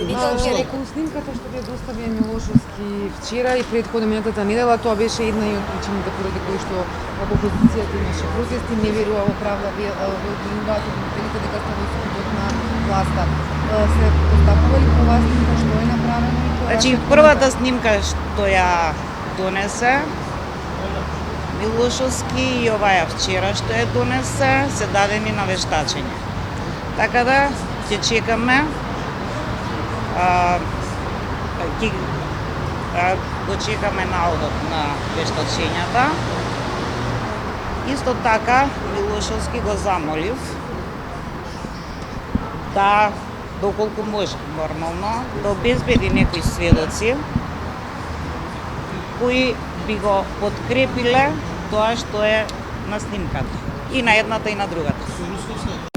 Околу снимката што ја доставија Милошовски вчера и претходно минатата недела, тоа беше една и од причините поради кои што ако опозицијата имаше протести, не верува во правда, обвинуваат родителите дека се во судот на власта. Се постапува ли по вас снимка што е направено и која? Значи, првата снимка што ја донесе Милошовски и оваа вчера што ја донесе се дадени на вештачење. Така да ќе чекаме го чекаме наодот на вештачењата. Исто така Милошовски го замолив да, доколку може нормално, да обезбеди некои сведоци кои би го подкрепиле тоа што е на снимката. И на едната и на другата.